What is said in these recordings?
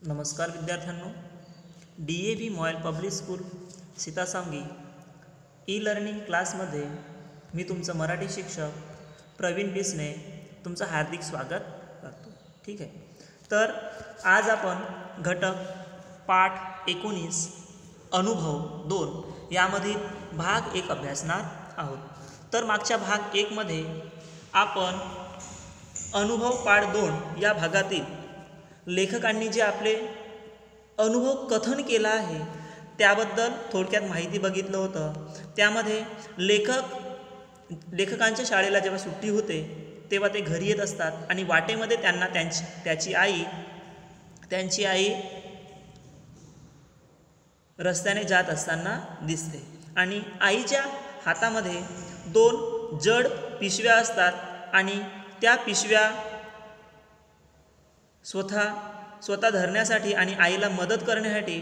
नमस्कार विद्यार्थ्यांनो, DAV MOIL public school Sitasangi e learning क्लासमध्ये मी तुमचं मराठी शिक्षक प्रवीण बिसने तुमचं हार्दिक स्वागत करतो. ठीक आहे. तर आज आपण घटक पाठ 19 अनुभव 2 यामधील भाग 1 अभ्यासणार आहोत. तर मागच्या भाग 1 मध्ये आपण अनुभव पाठ 2 या भागातील लेखकांनी जे आपले अनुभव कथन केला आहे त्याबद्दल थोडक्यात माहिती बघितलं होतं. त्यामध्ये लेखकांच्या शाळेला जेव्हा सुट्टी होते तेव्हा ते घरी येत असतात आणि वाटेमध्ये त्यांना त्यांची आई रस्त्याने जात असताना दिसते आणि आईच्या हातामध्ये 2 जड पिशव्या असतात आणि त्या पिशव्या स्वतः धरण्यासाठी आणि आईला मदत करण्यासाठी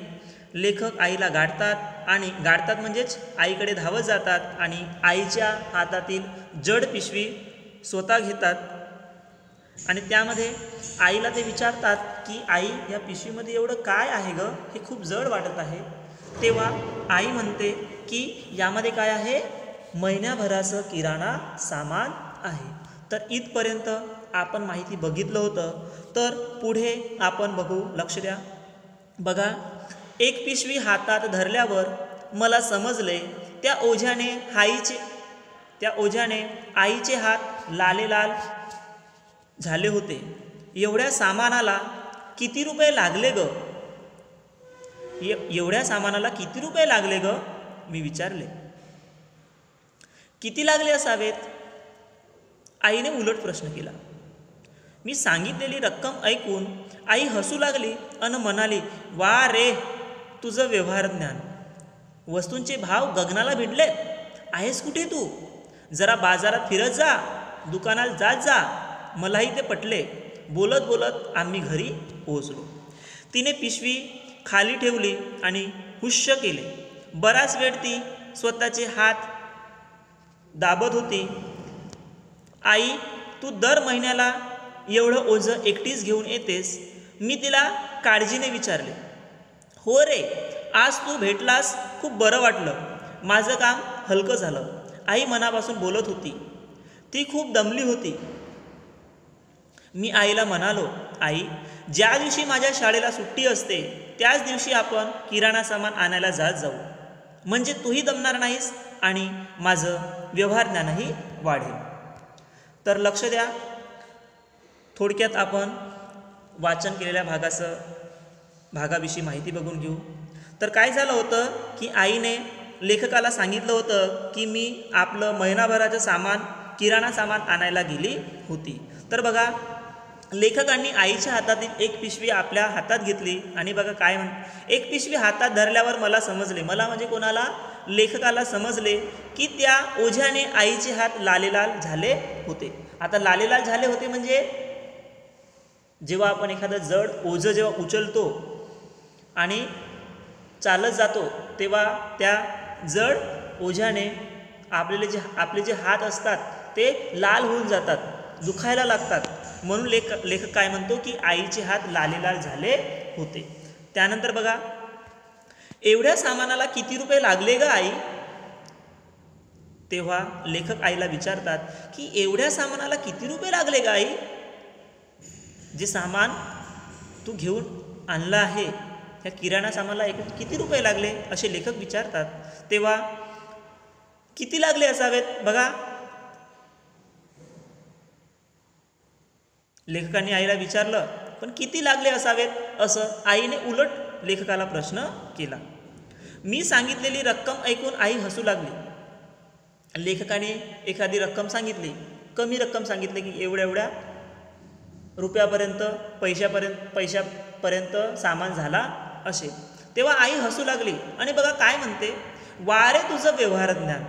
लेखक आईला गाडतात म्हणजेच आईकडे धावत जातात आणि आईच्या हातातील जड पिशवी स्वतः घेतात आणि त्यामध्ये आईला ते विचारतात की आई, या पिशवीमध्ये एवढं काय आहे गं, हे खूप जड वाटत आहे. तेव्हा आई म्हणते की यामध्ये काय आहे, महिन्याभराचं किराणा सामान आहे. तर इथपर्यंत आपण माहिती बघितलं होतं. तर पुढे आपण बघू, लक्ष द्या. बघा, एक पिशवी हातात धरल्यावर मला समजले त्या ओझ्याने आईचे हात लालेलाल झाले होते. एवढ्या सामानाला किती रुपये लागले ग? एवढ्या सामानाला किती रुपये लागले ग? मी विचारले. किती लागले असावेत? आईने उलट प्रश्न केला. मी सांगितलेली रक्कम ऐकून आई हसू लागली आणि म्हणाली, वा रे, तुझं व्यवहार ज्ञान. वस्तूंचे भाव गगनाला भिडलेत. आहेस कुठे तू? जरा बाजारात फिरत जा, दुकानात जात जा. मलाही ते पटले. बोलत बोलत आम्ही घरी पोहोचलो. तिने पिशवी खाली ठेवली आणि हुश्य केले. बराच वेळ ती स्वतःचे हात दाबत होती. आई, तू दर महिन्याला एवढं ओझं एकटीच घेऊन येतेस? मी तिला काळजीने विचारले. हो रे, आज तू भेटलास, खूप बरं वाटलं. माझं काम हलकं झालं. आई मनापासून बोलत होती. ती खूप दमली होती. मी आईला म्हणालो, आई, ज्या दिवशी माझ्या शाळेला सुट्टी असते त्याच दिवशी आपण किराणा सामान आणायला जाऊ. म्हणजे तूही दमणार नाहीस आणि माझं व्यवहार ज्ञानही वाढेल. तर लक्ष द्या, थोडक्यात आपण वाचन केलेल्या भागाविषयी माहिती बघून घेऊ. तर काय झालं होतं की आईने लेखकाला सांगितलं होतं की मी आपलं महिनाभराचं किराणा सामान आणायला गेली होती. तर बघा, लेखकांनी आईच्या हातातील एक पिशवी आपल्या हातात घेतली आणि बघा काय एक पिशवी हातात धरल्यावर मला समजले, मला म्हणजे कोणाला, लेखकाला समजले की त्या ओझ्याने आईचे हात लालेलाल झाले होते. आता लालेलाल झाले होते म्हणजे जेव्हा आपण एखादं जड ओझं जेव्हा उचलतो आणि चालत जातो तेव्हा त्या जड ओझ्याने आपले जे हात असतात ते लाल होऊन जातात, दुखायला लागतात. म्हणून लेखक काय म्हणतो की आईचे हात लालेलाल झाले होते. त्यानंतर बघा, एवढ्या सामानाला किती रुपये लागले ग आई? तेव्हा लेखक आईला विचारतात की एवढ्या सामानाला किती रुपये लागले ग आई? जे सामान तू घेऊन आणलं आहे त्या किराणा सामानाला एकूण किती रुपये लागले असे लेखक विचारतात. तेव्हा किती लागले असावेत? बघा, लेखकांनी आईला विचारलं, पण किती लागले असावेत असं आईने उलट लेखकाला प्रश्न केला. मी सांगितलेली रक्कम ऐकून आई हसू लागली. लेखकाने एखादी रक्कम सांगितली, कमी रक्कम सांगितली की एवढ्या रुपयापर्यंत पैशापर्यंत सामान झाला असे. तेव्हा आई हसू लागली आणि बघा काय म्हणते, वारे तुझं व्यवहार ज्ञान.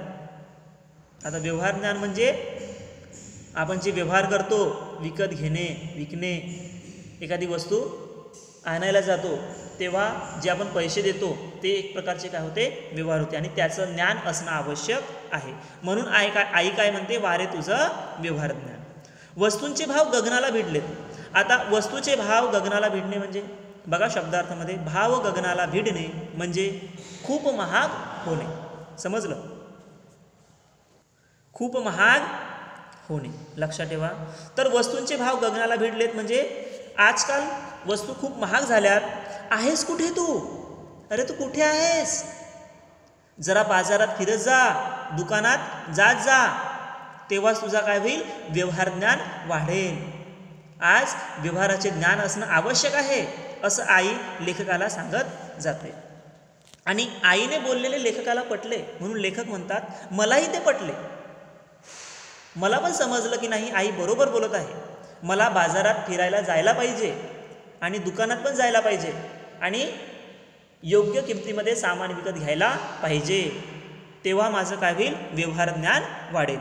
आता व्यवहार ज्ञान म्हणजे आपण जे व्यवहार करतो, विकत घेणे, विकणे, एखादी वस्तू आणायला जातो तेव्हा जे आपण पैसे देतो ते एक प्रकारचे काय होते, व्यवहार होते आणि त्याचं ज्ञान असणं आवश्यक आहे. म्हणून आई काय म्हणते, वारे तुझं व्यवहार ज्ञान. वस्तूंचे भाव गगनाला भिडलेत. आता वस्तूचे भाव गगनाला भिडणे म्हणजे बघा शब्दार्थामध्ये भाव गगनाला भिडणे म्हणजे खूप महाग होणे. समजलं? खूप महाग होणे लक्षात ठेवा. तर वस्तूंचे भाव गगनाला भिडलेत म्हणजे आजकाल वस्तू खूप महाग झाल्यात. आहेस कुठे तू? अरे तू कुठे आहेस? जरा बाजारात फिरत जा, दुकानात जात जा, तेव्हाच तुझा काय होईल? व्यवहार ज्ञान वाढेल. आज व्यवहाराचे ज्ञान असणं आवश्यक आहे असं आई लेखकाला सांगत जाते. आणि आईने बोललेले लेखकाला पटले म्हणून लेखक म्हणतात मलाही ते पटले. मला पण समजलं की नाही आई बरोबर बोलत आहे. मला बाजारात फिरायला जायला पाहिजे आणि दुकानात पण जायला पाहिजे आणि योग्य किमतीमध्ये सामान विकत घ्यायला पाहिजे, तेव्हा माझं काय होईल? व्यवहार ज्ञान वाढेल.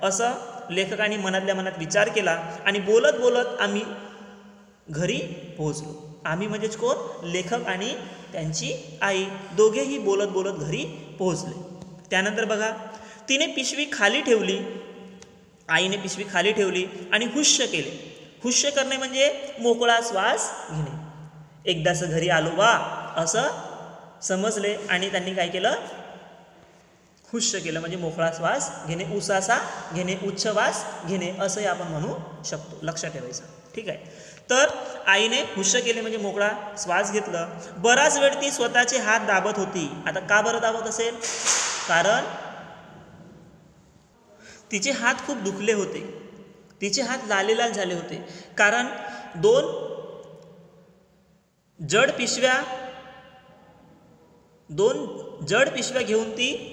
असं लेखकाने मनातल्या मनात विचार केला आणि बोलत बोलत आम्ही घरी पोहोचलो. आम्ही म्हणजेच कोण? लेखक आणि त्यांची आई, दोघेही बोलत बोलत घरी पोहोचले. त्यानंतर बघा तिने पिशवी खाली ठेवली, आईने पिशवी खाली ठेवली आणि हुश्य केले. हुश्य करणे म्हणजे मोकळा श्वास घेणे. एकदाच घरी आलो बा असं समजले आणि त्यांनी काय केलं? हुश्य केलं म्हणजे मोकळा श्वास घेणे, उसासा घेणे, उच्छ्वास घेणे असंही आपण म्हणू शकतो. लक्षात ठेवायचं. ठीक आहे. तर आईने हुश्य केले म्हणजे मोकळा श्वास घेतलं. बराच वेळ ती स्वतःचे हात दाबत होती. आता का बरं दाबत असेल? कारण तिचे हात खूप दुखले होते, तिचे हात लाल झाले होते. कारण दोन जड पिशव्या घेऊन ती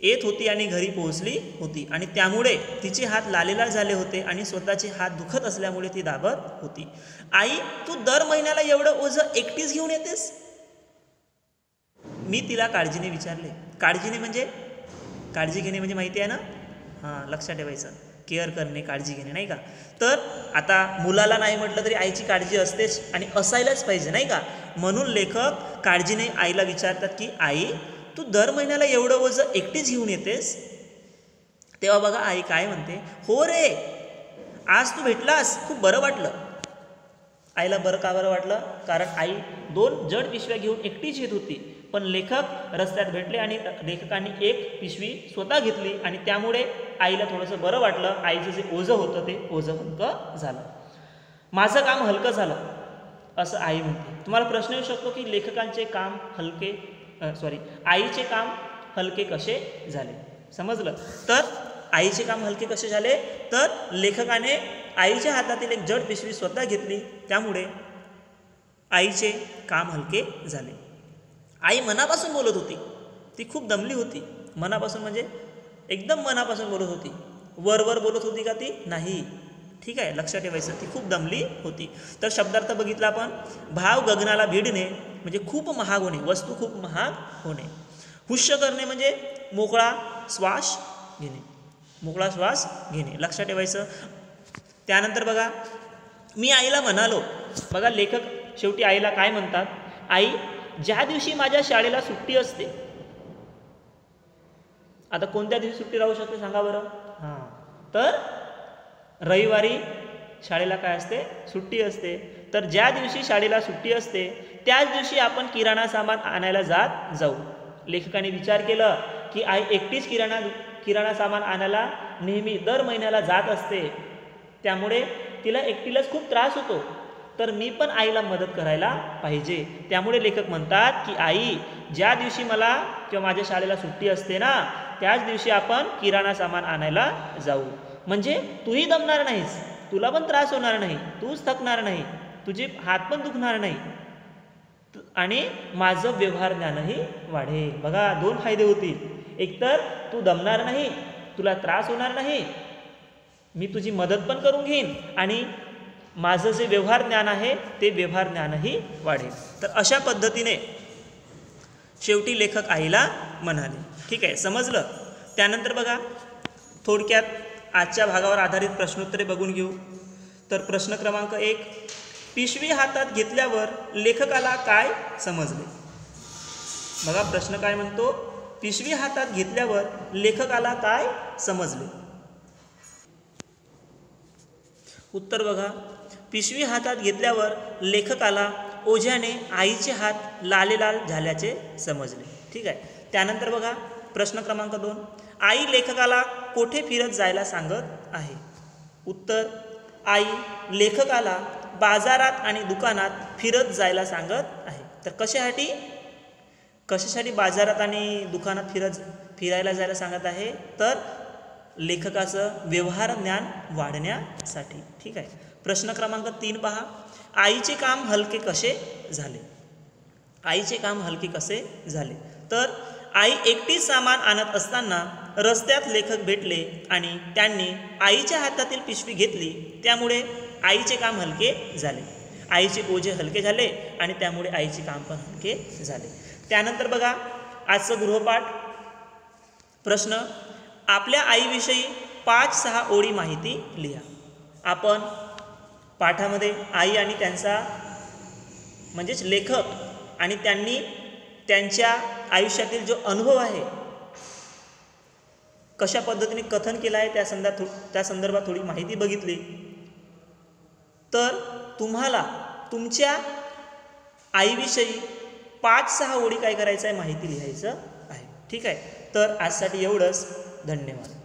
येत होती आणि घरी पोहोचली होती आणि त्यामुळे तिचे हात लाल झाले होते आणि स्वतःचे हात दुखत असल्यामुळे ती दाबत होती. आई तू दर महिन्याला एवढं ओझं एकटीच घेऊन येतेस? मी तिला काळजीने विचारले. काळजीने म्हणजे काळजी घेणे म्हणजे माहिती आहे ना? हां, लक्षात ठेवायचं. केअर करणे, काळजी घेणे, नाही का? तर आता मुलाला नाही म्हटलं तरी आईची काळजी असतेच आणि असायलाच पाहिजे, नाही का? म्हणून लेखक काळजीने आईला विचारतात की आई तू दर महिन्याला एवढं ओझं एकटीच घेऊन येतेस? तेव्हा बघा आई काय म्हणते? हो रे, आज तू भेटलास, खूप बरं वाटलं. आईला बरं का बरं वाटलं? कारण आई दोन जड पिशव्या घेऊन एकटीच येत होती, पण लेखक रस्त्यात भेटले आणि लेखकाने एक पिशवी स्वतः घेतली आणि त्यामुळे आईला थोडंसं बरं वाटलं. आईचं जे ओझं होतं ते ओझं हलकं झालं. माझं काम हलकं झालं असं आई म्हणते. तुम्हाला प्रश्न येऊ शकतो की लेखकांचे काम हलके आईचे काम हलके कसे झाले? समजलं? तर आईचे काम हलके कसे झाले? तर लेखकाने आईच्या हातातील एक जड पिशवी स्वतः घेतली, त्यामुळे आईचे काम हलके झाले. आई मनापासून बोलत होती. ती खूप दमली होती. मनापासून म्हणजे एकदम मनापासून बोलत होती. वर बोलत होती का ती? नाही. ठीक आहे, लक्षात ठेवायचं. ती खूप दमली होती. तर शब्दार्थ बघितला आपण. भाव गगनाला भिडणे म्हणजे खूप महाग होणे, वस्तू खूप महाग होणे. हुश्य करणे म्हणजे मोकळा श्वास घेणे, मोकळा श्वास घेणे. लक्षात ठेवायचं. त्यानंतर बघा मी आईला म्हणालो. बघा लेखक शेवटी आईला काय म्हणतात? आई ज्या दिवशी माझ्या शाळेला सुट्टी असते. आता कोणत्या दिवशी सुट्टी राहू शकते सांगा बरं? हां, तर रविवारी शाळेला काय असते? सुट्टी असते. तर ज्या दिवशी शाळेला सुट्टी असते त्याच दिवशी आपण किराणा सामान आणायला जाऊ. लेखकाने विचार केलं की आई एकटीच किराणा सामान आणायला नेहमी दर महिन्याला जात असते, त्यामुळे तिला एकटीलाच खूप त्रास होतो. तर मी पण आईला मदत करायला पाहिजे. त्यामुळे लेखक म्हणतात की आई ज्या दिवशी मला किंवा माझ्या शाळेला सुट्टी असते ना, त्याच दिवशी आपण किराणा सामान आणायला जाऊ. म्हणजे तूही दमणार नाहीस, तुला पण त्रास होणार नाही, तूच थकणार नाही, तुझे हात पण दुखणार नाही आणि माझं व्यवहार ज्ञानही वाढेल. बघा दोन फायदे होतील. एकतर तू दमणार नाही, तुला त्रास होणार नाही, मी तुझी मदत पण करून घेईन आणि माझं जे व्यवहार ज्ञान आहे ते व्यवहार ज्ञानही वाढेल. तर अशा पद्धतीने शेवटी लेखक आईला म्हणाले. ठीक आहे, समजलं? त्यानंतर बघा थोडक्यात आजच्या भागावर आधारित प्रश्नोत्तरे बघून घेऊ. तर प्रश्न क्रमांक 1, पिशवी हातात घेतल्यावर लेखकाला काय समजले? बघा प्रश्न काय म्हणतो? पिशवी हातात घेतल्यावर लेखकाला काय समजले? उत्तर बघा, पिशवी हातात घेतल्यावर लेखकाला ओझ्याने आईचे हात लालेलाल झाल्याचे समजले. ठीक आहे. त्यानंतर बघा प्रश्न क्रमांक 2. आई लेखकाला कोठे फिरत जायला सांगत आहे? उत्तर, आई लेखकाला बाजारात आणि दुकानात फिरत जायला सांगत आहे. तर कशासाठी बाजारात आणि दुकानात फिरायला जायला सांगत आहे? तर लेखकाचं व्यवहार ज्ञान वाढण्यासाठी. ठीक आहे. प्रश्न क्रमांक 3 पहा. आईचे काम हलके कसे झाले? आईचे काम हलके कसे झाले? तर आई एकटीच सामान आणत असताना रस्त्यात लेखक भेटले आणि त्यांनी आईच्या हातातील पिशवी घेतली. त्यामुळे आईचे काम हलके झाले. आईचे ओझे हलके झाले आणि त्यामुळे आईचे काम पण हलके झाले. त्यानंतर बघा आजचं गृहपाठ प्रश्न. आपल्या आईविषयी 5-6 ओळी माहिती लिहा. आपण पाठामध्ये आई आणि त्यांचा म्हणजेच लेखक आणि त्यांनी त्यांच्या आयुष्यातील जो अनुभव आहे कशा पद्धतीने कथन केलं आहे त्या संदर्भात थोडी माहिती बघितली. तर तुम्हाला तुमच्या आईविषयी 5-6 ओळी काय करायचं आहे? माहिती लिहायचं आहे. ठीक आहे. तर आजसाठी एवढंच. धन्यवाद.